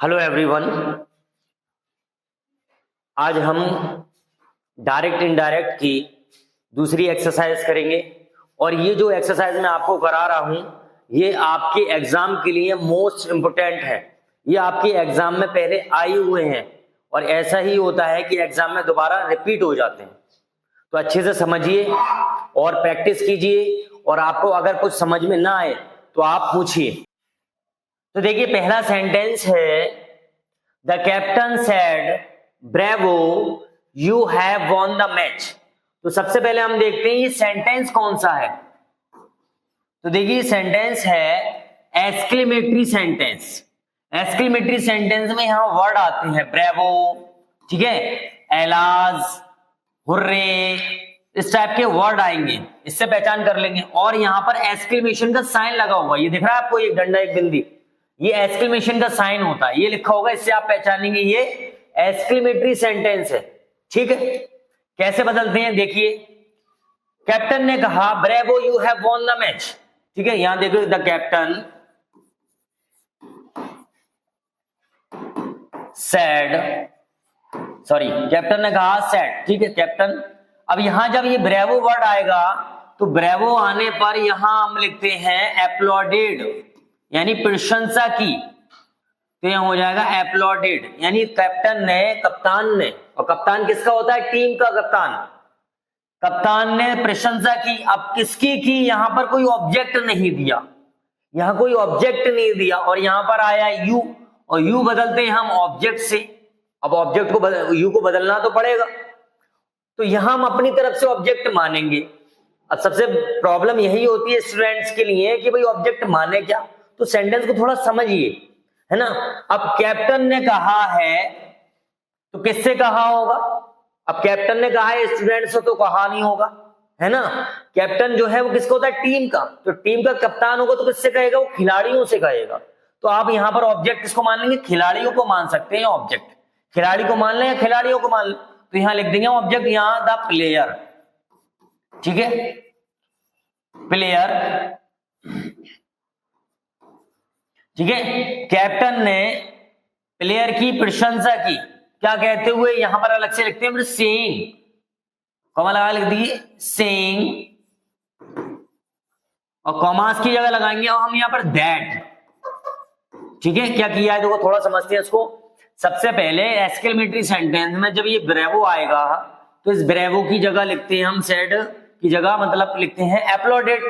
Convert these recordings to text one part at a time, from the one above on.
Hello everyone. आज हम direct indirect की दूसरी एक्सरसाइज करेंगे और ये जो एक्सरसाइज मैं आपको करा रहा हूं ये आपके एग्जाम के लिए मोस्ट इंपोर्टेंट है। ये आपके एग्जाम में पहले आए हुए हैं और ऐसा ही होता है कि एग्जाम में दोबारा रिपीट हो जाते हैं। तो अच्छे से समझिए और प्रैक्टिस कीजिए और आपको अगर कुछ समझ में ना आए तो आप पूछिए। तो देखिए पहला सेंटेंस है the captain said bravo you have won the match. तो सबसे पहले हम देखते हैं ये सेंटेंस कौन सा है। तो देखिए सेंटेंस है एक्सक्लेमेटरी सेंटेंस। एक्सक्लेमेटरी सेंटेंस में यहां वर्ड आते हैं ब्रेवो, ठीक है, एलाज, हुर्रे, इस टाइप के वर्ड आएंगे, इससे पहचान कर लेंगे। और यहां पर एक्सक्लेमेशन का साइन लगा होगा, ये दिख रहा है आपको, एक डंडा एक बिंदी, ये एक्सक्लेमेशन का साइन होता है, ये लिखा होगा, इससे आप पहचानेंगे ये एक्सक्लेमेटरी सेंटेंस है। ठीक है, कैसे बदलते हैं देखिए। कैप्टन ने कहा bravo you have won the match, ठीक है, यहां देखो the captain said, sorry captain ने कहा सैड, ठीक है कैप्टन। अब यहां जब ये ब्रेवो वर्ड आएगा तो ब्रेवो आने पर यहां हम लिखते हैं एप्लॉडेड, यानी प्रशंसा की, तो यहां हो जाएगा एप्लॉडेड, यानी कैप्टन ने, कप्तान ने, और कप्तान किसका होता है, टीम का कप्तान, कप्तान ने प्रशंसा की। अब किसकी की, यहां पर कोई ऑब्जेक्ट नहीं दिया, यहां कोई ऑब्जेक्ट नहीं दिया और यहां पर आया यू, और यू बदलते हैं हम ऑब्जेक्ट से। अब ऑब्जेक्ट को यू को बदलना तो पड़ेगा, तो यहां हम अपनी तरफ से ऑब्जेक्ट मानेंगे। अब सबसे प्रॉब्लम यही होती है स्टूडेंट्स के लिए कि भाई ऑब्जेक्ट माने क्या, तो सेंटेंस को थोड़ा समझिए, है ना। अब कैप्टन ने कहा है तो किससे कहा होगा, अब कैप्टन ने कहा है स्टूडेंट से तो कहा नहीं होगा, है ना। कैप्टन जो है वो किसका होता है, टीम का, तो टीम का कप्तान होगा तो किससे कहेगा, वो खिलाड़ियों से कहेगा। तो आप यहां पर ऑब्जेक्ट किसको मान लेंगे, खिलाड़ियों को मान सकते हैं ऑब्जेक्ट, खिलाड़ी को मान लें या खिलाड़ियों को मान लें, तो यहां लिख देंगे ऑब्जेक्ट यहां द प्लेयर, ठीक है, प्लेयर, ठीक है। कैप्टन ने प्लेयर की प्रशंसा की, क्या कहते हुए, यहां पर अलग से लिखते हैं सेइंग, कॉमा लगा लिख दीजिए सेइंग, और कॉमास की जगह लगाएंगे और हम यहां पर दैट, ठीक है। क्या किया है देखो, थोड़ा समझते हैं इसको। सबसे पहले एक्सक्लेमेटरी सेंटेंस में जब ये ब्रेवो आएगा तो इस ब्रेवो की जगह लिखते हैं हम सैड की जगह, मतलब लिखते हैं एप्लॉडेड।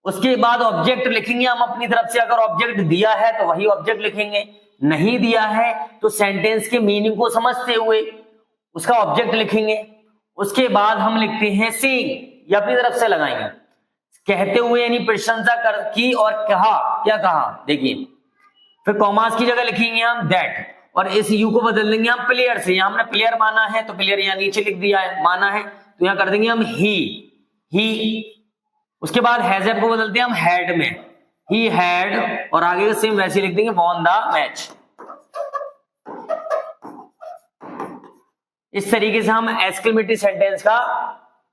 उसके बाद ऑब्जेक्ट लिखेंगे हम अपनी तरफ से, अगर ऑब्जेक्ट दिया है तो वही ऑब्जेक्ट लिखेंगे, नहीं दिया है तो सेंटेंस के मीनिंग को समझते हुए उसका ऑब्जेक्ट लिखेंगे। उसके बाद हम लिखते हैं सेइंग, ये अपनी तरफ से लगाएंगे, कहते हुए, यानी प्रशंसा कर की और कहा, क्या कहा देखिए। फिर कॉमास की जगह लिखेंगे हम दैट, और इस यू को बदल देंगे हम प्लेयर से, यहां हमने प्लेयर माना है तो प्लेयर यहां नीचे लिख दिया है, माना है तो यहां कर देंगे हम ही। उसके बाद हैजब को बदलते हैं हम हैड में, ही हैड, और आगे का सेम वैसे लिख देंगे वॉन द मैच। इस तरीके से हम एक्सक्लेमेटरी सेंटेंस का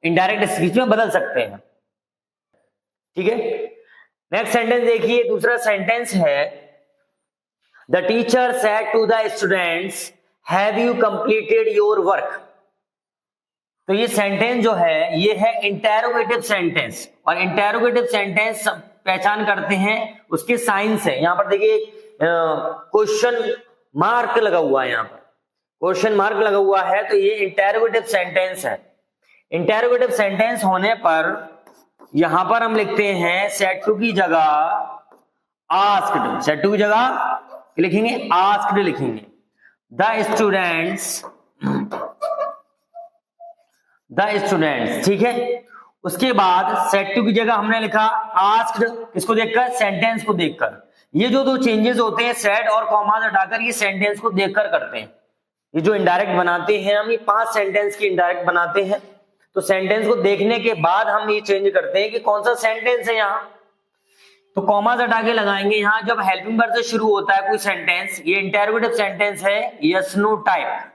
इनडायरेक्ट स्पीच में बदल सकते हैं, ठीक है। नेक्स्ट सेंटेंस देखिए, दूसरा सेंटेंस है the teacher said to the students have you completed your work. तो ये सेंटेंस जो है ये है इंटेरोगेटिव सेंटेंस, और इंटेरोगेटिव सेंटेंस पहचान करते हैं उसके साइन से। यहां पर देखिए क्वेश्चन मार्क लगा हुआ है, यहां पर क्वेश्चन मार्क लगा हुआ है, तो ये इंटेरोगेटिव सेंटेंस है। इंटेरोगेटिव सेंटेंस होने पर यहां पर हम लिखते हैं सेड टू की जगह आस्क्ड, सेड टू की जगह लिखेंगे आस्क्ड, लिखेंगे द स्टूडेंट्स, ठीक है। उसके बाद सेड टू की जगह हमने लिखा आस्क्ड, किसको देखकर, सेंटेंस को देखकर। ये जो दो चेंजेस होते हैं सेड और कॉमास हटाकर, ये सेंटेंस को देखकर करते हैं। ये जो इनडायरेक्ट बनाते हैं हम, ये 5 सेंटेंस की इनडायरेक्ट बनाते हैं, तो सेंटेंस को देखने के बाद हम ये चेंज करते हैं कि कौन सा सेंटेंस है। यहां तो कॉमास हटा के लगाएंगे, यहां जब हेल्पिंग वर्ब से शुरू होता है कोई सेंटेंस, ये इंटेरोगेटिव सेंटेंस है, yes no type,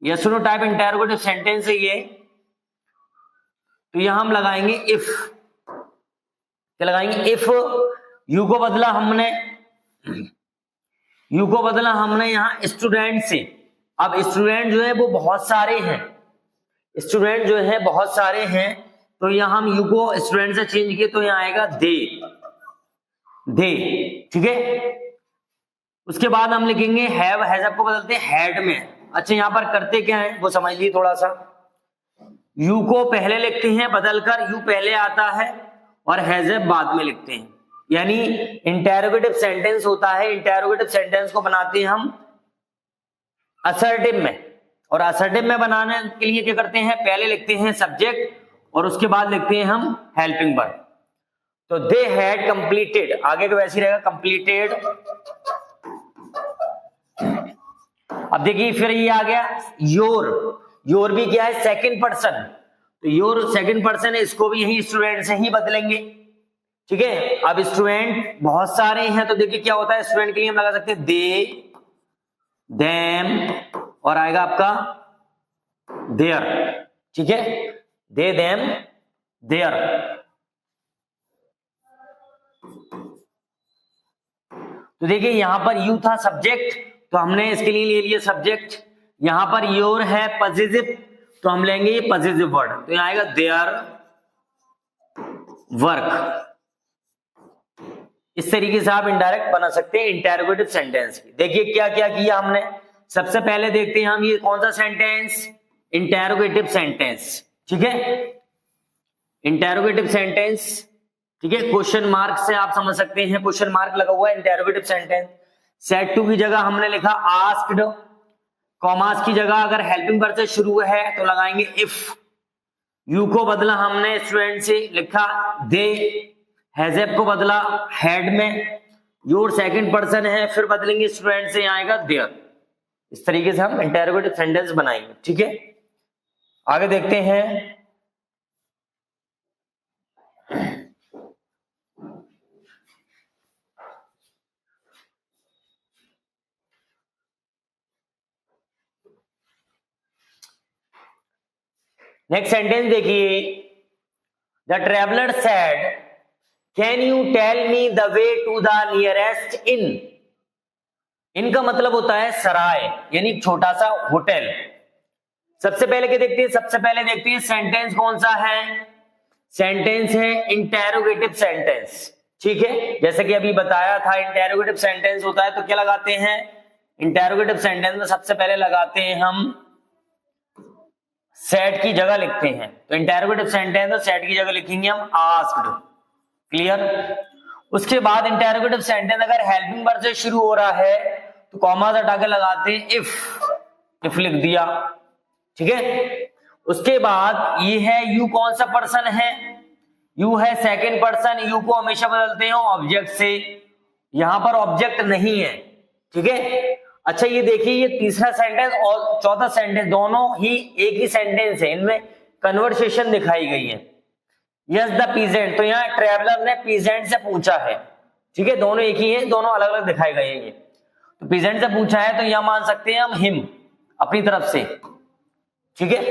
yes no type interrogative sentence है ये, तो यहां हम लगाएंगे इफ, क्या लगाएंगे, इफ। यू को बदला हमने यू को बदला हमने यहाँ स्टूडेंट से। अब स्टूडेंट जो है वो बहुत सारे हैं, स्टूडेंट जो है बहुत सारे हैं, तो यहाँ हम यू को स्टूडेंट से चेंज किए तो यहाँ आएगा दे, ठीक है। उसके बाद हम लिखेंगे हैव, हैजअप को बदलते हैं हैड में। अच्छा यहाँ पर करते क्या है वो समझ लीजिए थोड़ा सा। यू को पहले लिखते हैं बदलकर, यू पहले आता है और हैजअप बाद में लिखते हैं, यानी इंटेरोगेटिव सेंटेंस होता है, इंटेरोगेटिव सेंटेंस को बनाते हैं हम असर्टिव में, और असर्टिव में बनाने के लिए क्या करते हैं, पहले लिखते हैं सब्जेक्ट और उसके बाद लिखते हैं हम हेल्पिंग वर्ब। तो दे हैड कंप्लीटेड, आगे का वैसे ही रहेगा कंप्लीटेड। अब देखिए फिर ये आ गया योर, योर भी क्या है सेकंड पर्सन, तो योर सेकंड पर्सन है, इसको भी यही स्टूडेंट से ही बदलेंगे, ठीक है। अब स्टूडेंट बहुत सारे हैं तो देखिए क्या होता है, स्टूडेंट के लिए हम लगा सकते हैं दे, देम और आएगा आपका देयर, ठीक है, दे, देम, देयर। तो देखिए यहां पर यू था सब्जेक्ट, तो हमने इसके लिए ले लिया सब्जेक्ट। यहां पर योर है पॉजिटिव, तो हम लेंगे ये पॉजिटिव वर्ड, तो यहां आएगा देयर वर्क। इस तरीके से आप इनडायरेक्ट बना सकते हैं इंटेरोगेटिव सेंटेंस की। देखिए क्या क्या किया हमने, सबसे पहले देखते हैं हम ये कौन सा सेंटेंस, इंटेरोगेटिव सेंटेंस, ठीक है, इंटेरोगेटिव सेंटेंस, ठीक है। क्वेश्चन मार्क से आप समझ सकते हैं, क्वेश्चन मार्क लगा हुआ है इंटेरोगेटिव सेंटेंस। सेट टू की जगह हमने लिखा आस्क्ड, कॉमास की जगह अगर हेल्पिंग वर्ब से शुरू है तो लगाएंगे इफ। यू को बदला हमने स्टूडेंट से, लिखा दे, हैजअप को बदला हैड में, योर सेकंड पर्सन है, फिर बदलेंगे स्टूडेंट से, आएगा देयर। इस तरीके से हम इंटेरोगेटिव सेंटेंस बनाएंगे, ठीक है। आगे देखते हैं, नेक्स्ट सेंटेंस देखिए, the traveller said can you tell me the way to the nearest inn. इनका मतलब होता है सराय, यानी छोटा सा होटल। सबसे पहले क्या देखते हैं, सबसे पहले देखते हैं सेंटेंस कौन सा है, सेंटेंस है इंटेरोगेटिव सेंटेंस, ठीक है। जैसे कि अभी बताया था इंटेरोगेटिव सेंटेंस होता है तो क्या लगाते हैं, इंटेरोगेटिव सेंटेंस में सबसे पहले लगाते हैं हम सेट की जगह लिखते हैं, तो इंटेरोगेटिव सेंटेंस तो सेट की जगह लिखेंगे हम आस्क्ड, क्लियर। उसके बाद इंटेरोगेटिव सेंटेंस अगर हेल्पिंग वर्ब से शुरू हो रहा है तो कॉमा हटा के लगाते हैं इफ लिख दिया, ठीक है। उसके बाद ये है यू कौन सा पर्सन है, यू है सेकंड पर्सन, यू को हमेशा बदलते हो ऑब्जेक्ट से, यहां पर ऑब्जेक्ट नहीं है, ठीक है। अच्छा ये देखिए ये तीसरा सेंटेंस और चौथा सेंटेंस दोनों ही एक ही सेंटेंस है, इनमें कन्वर्सेशन दिखाई गई है। यस द पीजेंट, तो यहाँ ट्रेवलर ने पीजेंट से पूछा है, ठीक है, दोनों एक ही है, दोनों अलग अलग दिखाए गए हैं। ये तो पीजेंट से पूछा है तो यह मान सकते हैं हम हिम अपनी तरफ से, ठीक है,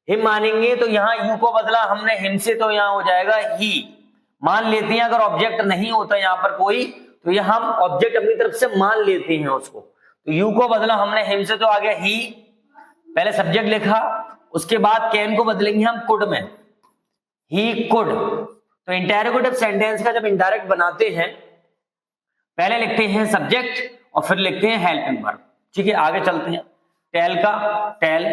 हिम मानेंगे। तो यहाँ यू को बदला हमने हिम से, तो यहाँ हो जाएगा ही। मान लेते हैं अगर ऑब्जेक्ट नहीं होता यहाँ पर कोई, तो यह हम ऑब्जेक्ट अपनी तरफ से मान लेते हैं उसको। तो यू को बदला हमने हिम से, तो आ गया ही, पहले सब्जेक्ट लिखा, उसके बाद कैन को बदलेंगे हम कुड में, ही कुड। तो इंटेरोगेटिव सेंटेंस का जब इनडायरेक्ट बनाते हैं पहले लिखते हैं सब्जेक्ट और फिर लिखते हैं हेल्पिंग वर्ब, ठीक है। आगे चलते हैं, टेल का टेल,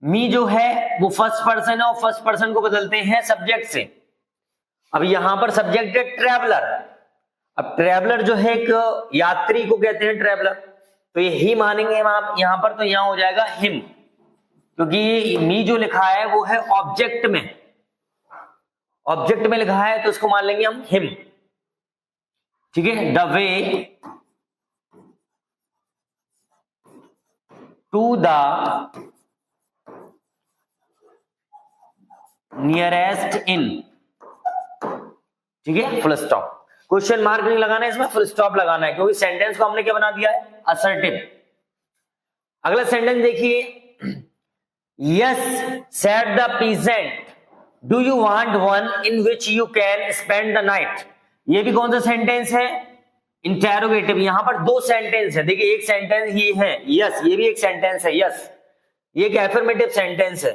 मी जो है वो फर्स्ट पर्सन है और फर्स्ट पर्सन को बदलते हैं सब्जेक्ट से। अब यहां पर सब्जेक्ट है ट्रेवलर, अब ट्रेवलर जो है एक यात्री को कहते हैं ट्रेवलर, तो ये ही मानेंगे हम आप यहां पर, तो यहां हो जाएगा हिम, क्योंकि मी जो लिखा है वो है ऑब्जेक्ट में, ऑब्जेक्ट में लिखा है तो इसको मान लेंगे हम हिम, ठीक है। The way to the nearest inn, ठीक है, फुल स्टॉप। क्वेश्चन मार्क नहीं लगाना है इसमें, फुल स्टॉप लगाना है, क्योंकि सेंटेंस को हमने क्या बना दिया है, असर्टिव। अगला सेंटेंस देखिए, yes said the peasant do you want one in which you can spend the night. ये भी कौन सा सेंटेंस है, इंटेरोगेटिव, यहां पर दो सेंटेंस है, देखिए एक सेंटेंस ये है यस, ये भी एक सेंटेंस है यस, ये एक एफर्मेटिव सेंटेंस है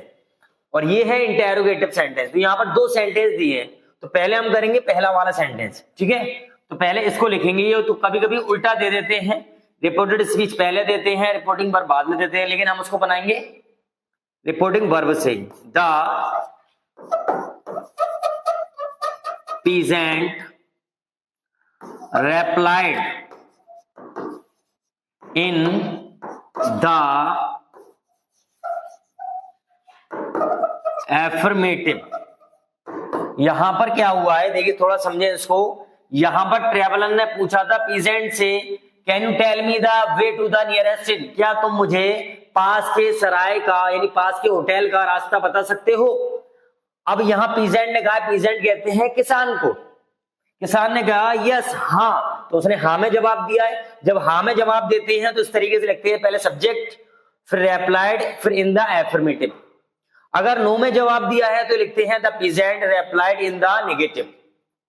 और ये है इंटेरोगेटिव सेंटेंस। तो यहां पर दो सेंटेंस दिए हैं, तो पहले हम करेंगे पहला वाला सेंटेंस, ठीक है। तो पहले इसको लिखेंगे, ये तो कभी कभी उल्टा दे देते हैं, रिपोर्टेड स्पीच पहले देते हैं, रिपोर्टिंग वर्ब बाद में देते हैं, लेकिन हम उसको बनाएंगे रिपोर्टिंग वर्ब से। The peasant replied in the affirmative। यहां पर क्या हुआ है देखिए, थोड़ा समझे इसको। यहां पर ट्रेवलर ने पूछा था पीजेंट से, can you tell me the way to the nearest inn, क्या तुम मुझे पास के सराय का यानी पास के होटल का रास्ता बता सकते हो। अब यहां पीजेंट ने कहा, पीजेंट कहते हैं किसान को, किसान ने कहा यस हाँ, तो उसने हाँ में जवाब दिया है। जब हाँ में जवाब देते हैं तो इस तरीके से लिखते हैं, पहले सब्जेक्ट फिर रेप्लाइड फिर इन द एफर्मेटिव। अगर नो में जवाब दिया है तो लिखते हैं the peasant replied in the negative,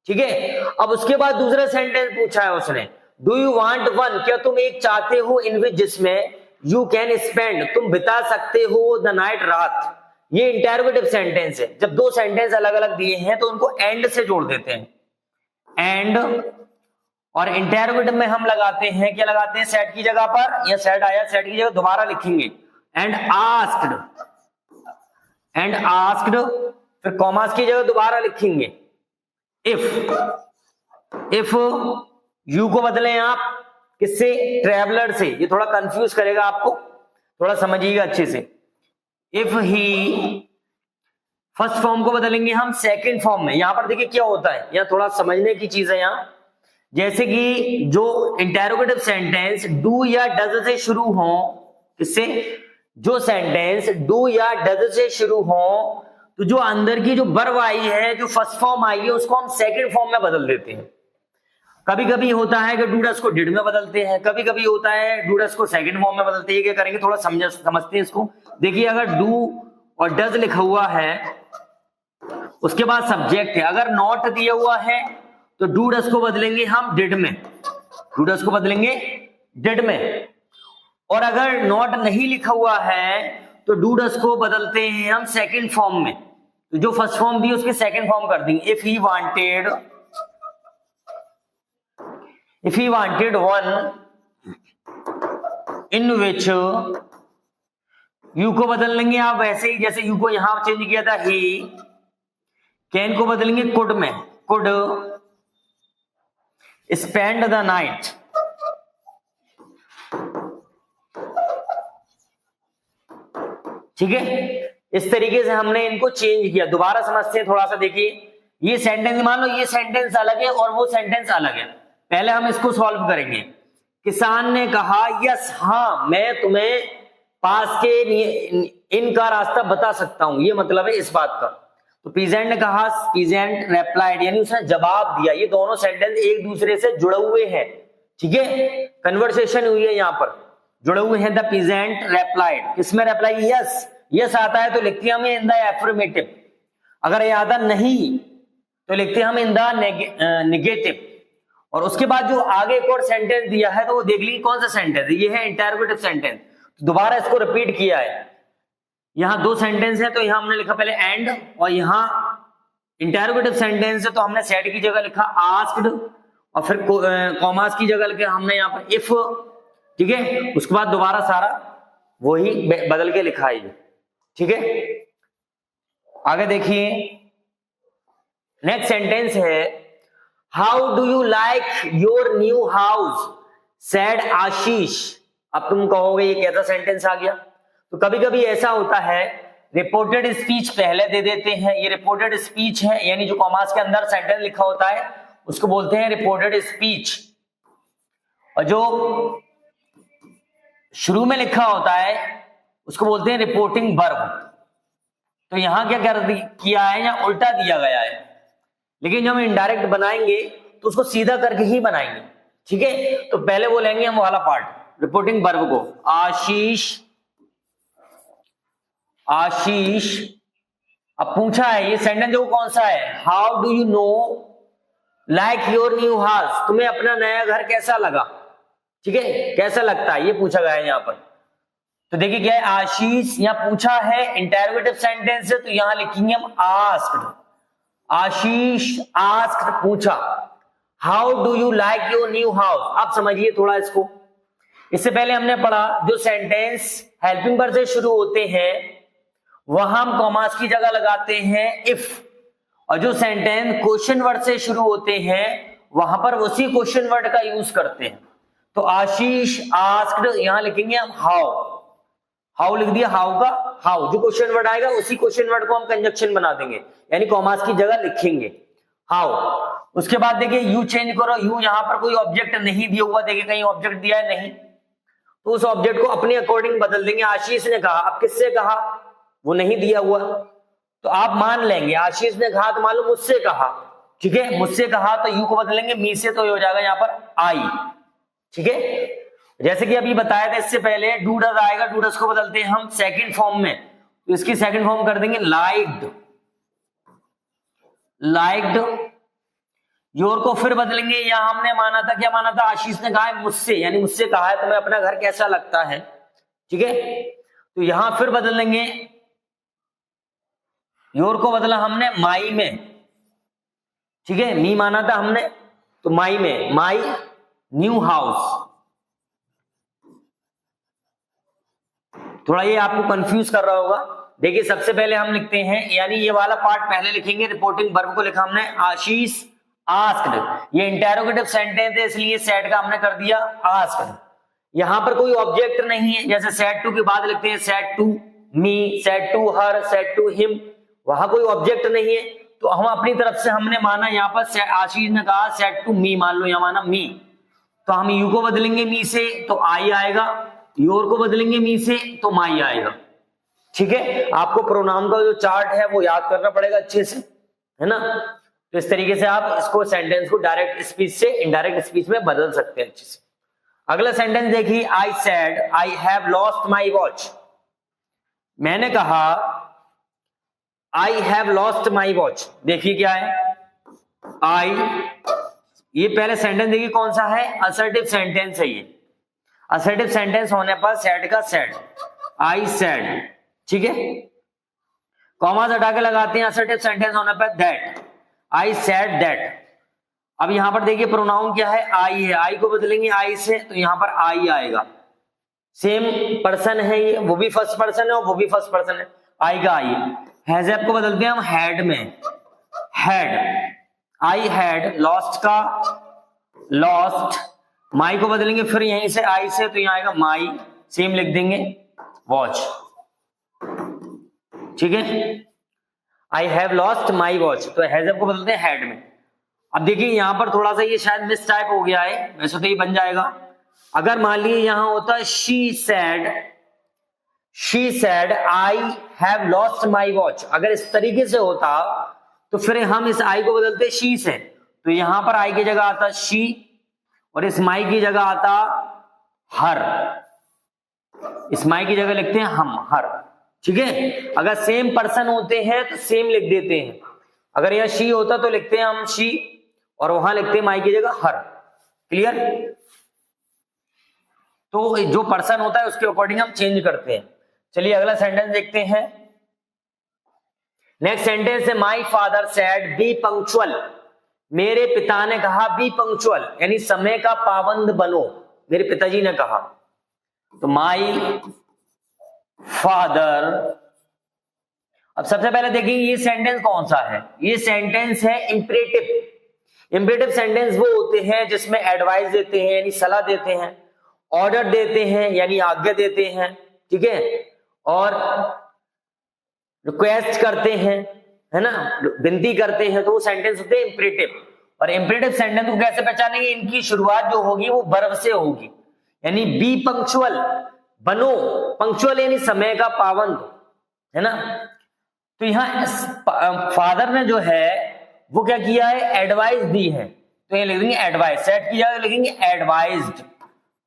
ठीक है। अब उसके बाद दूसरा सेंटेंस पूछा है उसने, डू यू वांट वन, क्या तुम एक चाहते हो, इन विच जिसमें यू कैन स्पेंड, तुम बिता सकते हो, द नाइट रात। ये इंटेरोगेटिव सेंटेंस है। जब दो सेंटेंस अलग अलग दिए हैं तो उनको एंड से जोड़ देते हैं, एंड। और इंटेरोगेटिव में हम लगाते हैं, क्या लगाते हैं, सेट की जगह पर, या सेट आया सेट की जगह दोबारा लिखेंगे एंड आस्क्ड, एंड आस्क्ड, फिर कॉमास की जगह दोबारा लिखेंगे इफ यू को बदलें आप किससे, ट्रेवलर से। ये थोड़ा कंफ्यूज करेगा आपको, थोड़ा समझिएगा अच्छे से। इफ ही, फर्स्ट फॉर्म को बदलेंगे हम सेकंड फॉर्म में। यहां पर देखिए क्या होता है, यहां थोड़ा समझने की चीज है यहां। जैसे कि जो इंटेरोगेटिव सेंटेंस डू या डज से शुरू हो, किससे, जो सेंटेंस डू या डज से शुरू हो, तो जो अंदर की जो वर्ब आई है, जो फर्स्ट फॉर्म आई है, उसको हम सेकंड फॉर्म में बदल देते हैं। कभी कभी होता है कि डू डज को डिड में बदलते हैं, कभी कभी होता है डू डज को सेकंड फॉर्म में बदलते हैं। क्या करेंगे, थोड़ा समझते हैं इसको। देखिए अगर डू और डज लिखा हुआ है, उसके बाद सब्जेक्ट है, अगर नॉट दिया हुआ है तो डू डज को बदलेंगे हम डिड में, डू डज को बदलेंगे डिड में। और अगर नॉट नहीं लिखा हुआ है तो डू डज को बदलते हैं हम सेकंड फॉर्म में। तो जो फर्स्ट फॉर्म दी उसके सेकंड फॉर्म कर देंगे। If he wanted one in which, you को बदल लेंगे आप वैसे ही जैसे यू को यहां चेंज किया था ही, कैन को बदलेंगे कुड में, कुड स्पेंड द नाइट, ठीक है। इस तरीके से हमने इनको चेंज किया। दोबारा समझते हैं थोड़ा सा। देखिए ये सेंटेंस, मान लो ये सेंटेंस अलग है और वो सेंटेंस अलग है। पहले हम इसको सॉल्व करेंगे। किसान ने कहा यस हाँ, मैं तुम्हें पास के इनका रास्ता बता सकता हूं, ये मतलब है इस बात का। तो पीजेंट ने कहा, पीजेंट रेप्लाइड, यानी उसने जवाब दिया। ये दोनों सेंटेंस एक दूसरे से जुड़े हुए हैं, ठीक है, कन्वर्सेशन हुई है, यहां पर जुड़े हुए हैं। द पीजेंट रेप्लाइड, किसमें रेप्लाई, यस, यस आता है तो लिखते हैं हम इन द एफर्मेटिव। अगर ये आता नहीं तो लिखते हैं हम इन द नेगेटिव। और उसके बाद जो आगे एक और सेंटेंस दिया है तो वो देख लीजिए कौन सा सेंटेंस है, ये है इंटरोगेटिव सेंटेंस। तो दोबारा इसको रिपीट किया है। यहां दो सेंटेंस है तो यहां हमने लिखा पहले एंड, और यहां इंटरोगेटिव सेंटेंस है तो हमने सेट की जगह लिखा आस्क्ड, और फिर कॉमास की जगह लिखा हमने यहां पर इफ, ठीक है। उसके बाद दोबारा सारा वही बदल के लिखा है, ठीक है। आगे देखिए नेक्स्ट सेंटेंस है, how do you like your new house said Ashish. अब तुम कहोगे ये कैसा सेंटेंस आ गया। तो कभी कभी ऐसा होता है, रिपोर्टेड स्पीच पहले दे देते हैं, ये रिपोर्टेड स्पीच है, यानी जो कॉमास के अंदर सेंटेंस लिखा होता है उसको बोलते हैं रिपोर्टेड स्पीच। और जो शुरू में लिखा होता है उसको बोलते हैं रिपोर्टिंग वर्ब। तो यहां क्या किया है, या उल्टा दिया गया है। लेकिन जब हम इनडायरेक्ट बनाएंगे तो उसको सीधा करके ही बनाएंगे, ठीक है। तो पहले बोलेंगे हम वाला पार्ट, रिपोर्टिंग वर्ब को, आशीष, आशीष। अब पूछा है ये सेंटेंस जो कौन सा है, how do you know like your new house, तुम्हें अपना नया घर कैसा लगा, ठीक है, कैसा लगता है, ये पूछा गया है यहाँ पर। तो देखिए क्या है, आशीष यहाँ पूछा है, इंटरोगेटिव सेंटेंस है, तो यहां लिखेंगे हम आस्क्ड। आशीष आस्क्ड, पूछा। How do you like your new house, आप समझिए थोड़ा इसको। इससे पहले हमने पढ़ा जो सेंटेंस हेल्पिंग वर्ब से शुरू होते हैं वहां हम कॉमास की जगह लगाते हैं इफ, और जो सेंटेंस क्वेश्चन वर्ड से शुरू होते हैं वहां पर उसी क्वेश्चन वर्ड का यूज करते हैं। तो आशीष आस्क्ड, यहां लिखेंगे हम हाउ, हाउ लिख दिया, हाउ का हाउ, जो क्वेश्चन वर्ड आएगा उसी क्वेश्चन वर्ड को हम कंजक्शन बना देंगे, यानी कॉमास की जगह लिखेंगे हाउ। उसके बाद देखिए यू चेंज करो, यू यहां पर कोई ऑब्जेक्ट नहीं दिया हुआ, देखिए कहीं ऑब्जेक्ट दिया है नहीं, तो उस ऑब्जेक्ट को अपने अकॉर्डिंग बदल देंगे। आशीष ने कहा, अब किससे कहा, वो नहीं दिया हुआ, तो आप मान लेंगे आशीष ने कहा तो मालूम मुझसे कहा, ठीक है, मुझसे कहा तो यू को बदलेंगे मी से, तो ये हो जाएगा यहां पर आई, ठीक है। जैसे कि अभी बताया था इससे पहले डू डज आएगा, डू डज को बदलते हैं हम सेकंड फॉर्म में, तो इसकी सेकंड फॉर्म कर देंगे लाइक्ड, लाइक्ड। योर को फिर बदलेंगे, यहां हमने माना था, क्या माना था, आशीष ने कहा है मुझसे, यानी मुझसे कहा है तुम्हें अपना घर कैसा लगता है, ठीक है, तो यहां फिर बदल लेंगे, योर को बदला हमने माई में, ठीक है, मी माना था हमने, तो माई में, माई न्यू हाउस। थोड़ा ये आपको कंफ्यूज कर रहा होगा। देखिए सबसे पहले हम लिखते हैं, यानी ये वाला पार्ट पहले लिखेंगे, रिपोर्टिंग वर्ब को लिखा हमने आशीष आस्क्ड, ये इंटरोगेटिव सेंटेंस है इसलिए सेड का हमने कर दिया आस्क्ड। यहां पर कोई ऑब्जेक्ट नहीं है, जैसे सेड टू के बाद लिखते हैं said to me, said to her, said to him, वहां कोई ऑब्जेक्ट नहीं है, तो हम अपनी तरफ से हमने माना यहाँ पर आशीष ने कहा सेड टू मी, मान लो यहाँ माना मी, तो हम यू को बदलेंगे मी से तो आई आएगा, योर को बदलेंगे मी से तो माई आएगा, ठीक है। आपको प्रोनाउन का जो चार्ट है वो याद करना पड़ेगा अच्छे से, है ना। तो इस तरीके से आप इसको सेंटेंस को डायरेक्ट स्पीच से इनडायरेक्ट स्पीच में बदल सकते हैं अच्छे से। अगला सेंटेंस देखिए, I said I have lost my watch, मैंने कहा I have lost my watch, देखिए क्या है आई, ये पहले सेंटेंस देखिए कौन सा है, असर्टिव सेंटेंस है, ये असर्टिव सेंटेंस होने पर सेड का सेड, आई सेड, ठीक है, कॉमास हटा के लगाते हैं असर्टिव सेंटेंस होने पर दैट, आई सेड दैट। अब यहां पर देखिए प्रोनाउन क्या है, आई है, आई को बदलेंगे आई से तो यहां पर आई आएगा, सेम पर्सन है ये, वो भी फर्स्ट पर्सन है और वो भी फर्स्ट पर्सन है, आई का आई। हैज़ को बदलते हैं हम हैड में, हैड, आई हैड, लॉस्ट का लॉस्ट, माई को बदलेंगे फिर यहीं से आई से तो यहां आएगा माई, सेम लिख देंगे वॉच, ठीक है, I have lost my watch, तो हैज़ को बदलते हैं हैड में। अब देखिए यहां पर थोड़ा सा ये शायद मिस टाइप हो गया है, वैसे तो ये बन जाएगा, अगर मान लीजिए यहां होता she said I have lost my watch, अगर इस तरीके से होता तो फिर हम इस आई को बदलते शी से, तो यहां पर आई की जगह आता शी और इस माई की जगह आता हर, इस माई की जगह लिखते हैं हम हर, ठीक है। अगर सेम पर्सन होते हैं तो सेम लिख देते हैं, अगर यह शी होता तो लिखते हैं हम शी और वहां लिखते हैं माई की जगह हर, क्लियर। तो जो पर्सन होता है उसके अकॉर्डिंग हम चेंज करते हैं। चलिए अगला सेंटेंस देखते हैं। नेक्स्ट सेंटेंस है my father said B punctual, मेरे पिता ने कहा बी पंक्चुअल, यानी समय का पाबंद बनो, मेरे पिताजी ने कहा, तो माई फादर। अब सबसे पहले देखेंगे ये सेंटेंस कौन सा है, ये सेंटेंस है इंपरेटिव। इंपरेटिव सेंटेंस वो होते हैं जिसमें एडवाइस देते हैं यानी सलाह देते हैं, ऑर्डर देते हैं यानी आज्ञा देते हैं, ठीक है, और रिक्वेस्ट करते हैं, है ना, विनती करते हैं, तो वो सेंटेंस होते हैं इंपरेटिव। और इंपरेटिव सेंटेंस को कैसे पहचानेंगे, इनकी शुरुआत जो होगी वो वर्ब से होगी, यानी बी पंक्चुअल, बनो पंक्चुअल यानी समय का पाबंद, है ना। तो यहां फादर ने जो है वो क्या किया है, एडवाइस दी है, तो ये लिखेंगे एडवाइस, सेट किया लिखेंगे एडवाइज्ड,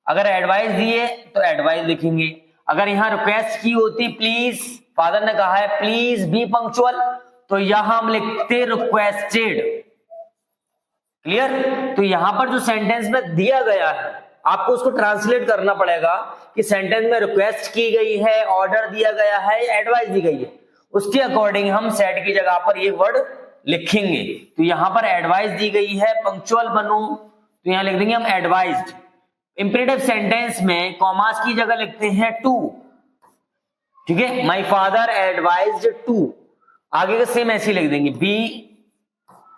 अगर एडवाइस दिए तो एडवाइस लिखेंगे। अगर यहां रिक्वेस्ट की होती प्लीज, फादर ने कहा है प्लीज बी पंक्चुअल, तो यहां हम लिखते रिक्वेस्टेड, क्लियर? तो यहां पर जो सेंटेंस में दिया गया है आपको उसको ट्रांसलेट करना पड़ेगा कि सेंटेंस में रिक्वेस्ट की गई है, ऑर्डर दिया गया है, एडवाइस दी गई है, उसके अकॉर्डिंग हम सेड की जगह पर ये वर्ड लिखेंगे। तो यहां पर एडवाइस दी गई है पंक्चुअल बनो, तो यहां लिख देंगे हम एडवाइज्ड। इंपेरेटिव सेंटेंस में कॉमास की जगह लिखते हैं टू, ठीक है, माय फादर एडवाइज्ड टू, आगे का सेम ऐसे लिख देंगे बी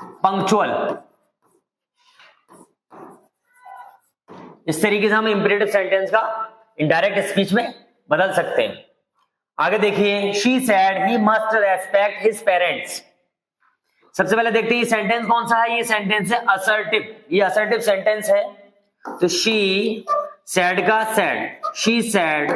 पंक्चुअल। इस तरीके से हम इंपेरेटिव सेंटेंस का इनडायरेक्ट स्पीच में बदल सकते हैं। आगे देखिए, she said he must respect his parents. सबसे पहले देखते हैं ये सेंटेंस कौन सा है, ये सेंटेंस है असर्टिव, ये असर्टिव सेंटेंस है। तो शी सेड का सेड, शी सेड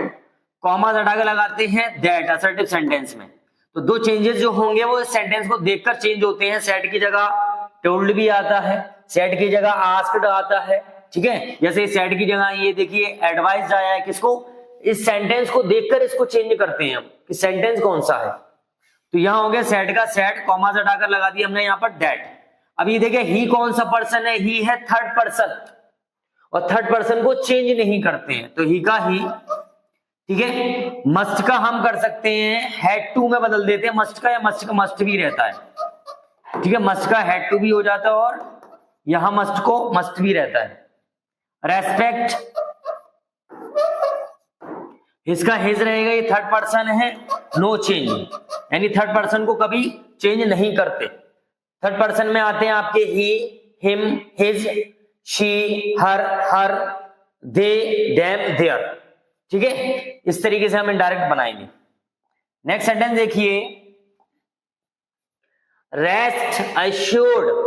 कॉमा हटा के लगाते हैं दैट असर्टिव सेंटेंस में। तो दो चेंजेस जो होंगे वो इस सेंटेंस को देखकर चेंज होते हैं। सेड की जगह टोल्ड भी आता है, सेड की जगह आस्क्ड आता है, ठीक है। जैसे सेड की जगह ये देखिए एडवाइस आया है, किसको, इस सेंटेंस को देखकर इसको चेंज करते हैं हम कि सेंटेंस कौन सा है। तो यहां हो गया सेड का सेड, कॉमा हटाकर लगा दिया हमने यहां पर दैट। अब ये देखिए ही कौन सा पर्सन है, ही है थर्ड पर्सन, और थर्ड पर्सन को चेंज नहीं करते हैं, तो ही का ही, ठीक है। मस्ट का हम कर सकते हैं हैड टू में बदल देते हैं मस्ट का, या मस्ट का मस्ट भी रहता है, ठीक है, मस्ट का हैड टू भी हो जाता है और यहां मस्ट को मस्ट भी रहता है। रेस्पेक्ट इसका हिज रहेगा, ये थर्ड पर्सन है, नो चेंज, यानी थर्ड पर्सन को कभी चेंज नहीं करते। थर्ड पर्सन में आते हैं आपके he, him, his, she, her, they, them, their, ठीक है। इस तरीके से हम इनडायरेक्ट बनाएंगे। नेक्स्ट सेंटेंस देखिए, rest assured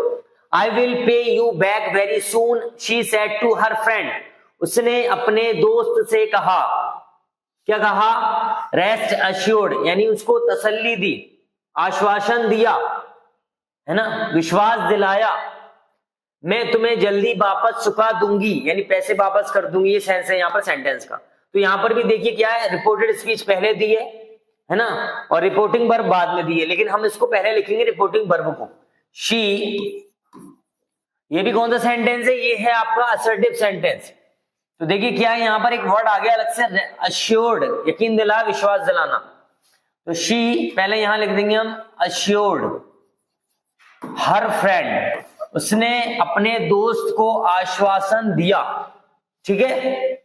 I will pay you back very soon she said to her friend. उसने अपने दोस्त से कहा, क्या कहा, रेस्ट अश्योर्ड, यानी उसको तसल्ली दी, आश्वासन दिया, है ना, विश्वास दिलाया, मैं तुम्हें जल्दी वापस चुका दूंगी, यानी पैसे वापस कर दूंगी, ये सेंस है यहाँ पर सेंटेंस का। तो यहां पर भी देखिए क्या है, रिपोर्टेड स्पीच पहले दी है ना, और रिपोर्टिंग वर्ब बाद में दी है, लेकिन हम इसको पहले लिखेंगे रिपोर्टिंग वर्ब को। शी, ये भी कौन सा सेंटेंस है, ये है आपका असर्टिव सेंटेंस। तो देखिए क्या है, यहां पर एक वर्ड आ गया अलग से, अश्योर्ड, यकीन दिला, विश्वास दिलाना। तो शी पहले यहां लिख देंगे हम अश्योर्ड हर फ्रेंड, उसने अपने दोस्त को आश्वासन दिया, ठीक है।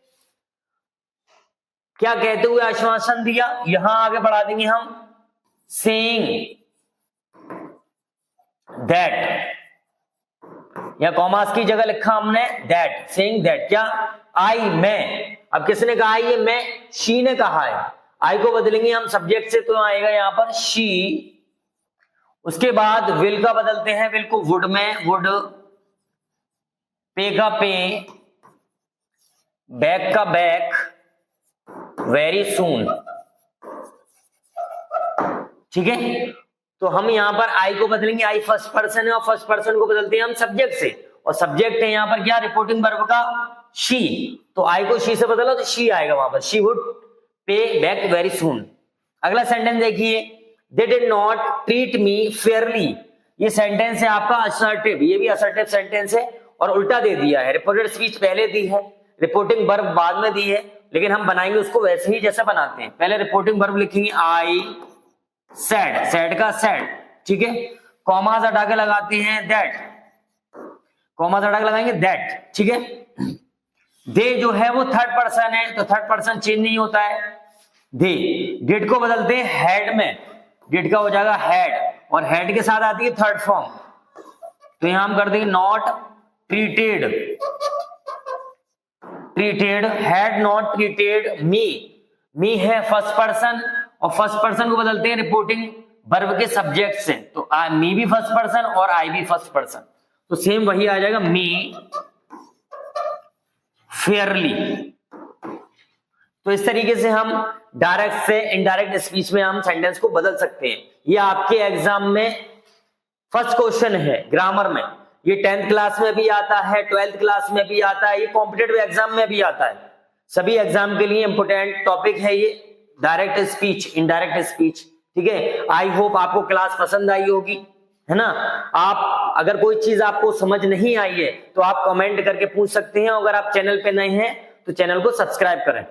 क्या कहते हुए आश्वासन दिया, यहां आगे बढ़ा देंगे हम सेइंग दैट, या कॉमास की जगह लिखा हमने दैट, सेइंग दैट, क्या, आई, मैं। अब किसने कहा ये, मैं, शी ने कहा है, आई को बदलेंगे हम सब्जेक्ट से, तो आएगा यहां पर शी। उसके बाद विल का बदलते हैं, विल को वुड में वुड, पे का पे, बैक का बैक, वेरी सून, ठीक है। तो हम यहां पर आई को बदलेंगे, आई फर्स्ट पर्सन है, और फर्स्ट पर्सन को बदलते हैं हम सब्जेक्ट से, और सब्जेक्ट है यहां पर क्या, रिपोर्टिंग वर्ब का शी। तो आई को शी से बदला तो शी आएगा वहां पर, शी वुड पे बैक वेरी सून। अगला सेंटेंस देखिए, they did not treat me Fairlie. ये सेंटेंस है आपका असर्टिव, ये भी असर्टिव सेंटेंस है, और उल्टा दे दिया है, रिपोर्टेड स्पीच पहले दी है, रिपोर्टिंग वर्ब बाद में दी है, लेकिन हम बनाएंगे उसको वैसे ही जैसा बनाते हैं। पहले रिपोर्टिंग वर्ब लिखेंगे आई सेड, सेड का सेड, ठीक है, कॉमा हटा के लगाते हैं दैट, कॉमा हटा के लगाएंगे दैट, ठीक है। दे जो है वो थर्ड पर्सन है, तो थर्ड पर्सन चेंज नहीं होता है, दे। डिड को बदलते हैं हैड में, डिड का हो जाएगा हैड, और हैड के साथ आती है थर्ड फॉर्म, तो यहां हम कर देंगे not treated, treated, had not treated me, me है फर्स्ट पर्सन, और फर्स्ट पर्सन को बदलते हैं रिपोर्टिंग वर्ब के सब्जेक्ट से, तो मी भी फर्स्ट पर्सन और आई भी फर्स्ट पर्सन, तो सेम वही आ जाएगा, मी फेयरली। तो इस तरीके से हम डायरेक्ट से इनडायरेक्ट स्पीच में हम सेंटेंस को बदल सकते हैं। ये आपके एग्जाम में फर्स्ट क्वेश्चन है ग्रामर में, ये 10th क्लास में भी आता है, 12th क्लास में भी आता है, ये कॉम्पिटिटिव एग्जाम में भी आता है, सभी एग्जाम के लिए इंपोर्टेंट टॉपिक है ये डायरेक्ट स्पीच, इनडायरेक्ट स्पीच, ठीक है। आई होप आपको क्लास पसंद आई होगी। है ना। आप अगर कोई चीज आपको समझ नहीं आई है तो आप कमेंट करके पूछ सकते हैं। अगर आप चैनल पे नए हैं तो चैनल को सब्सक्राइब करें।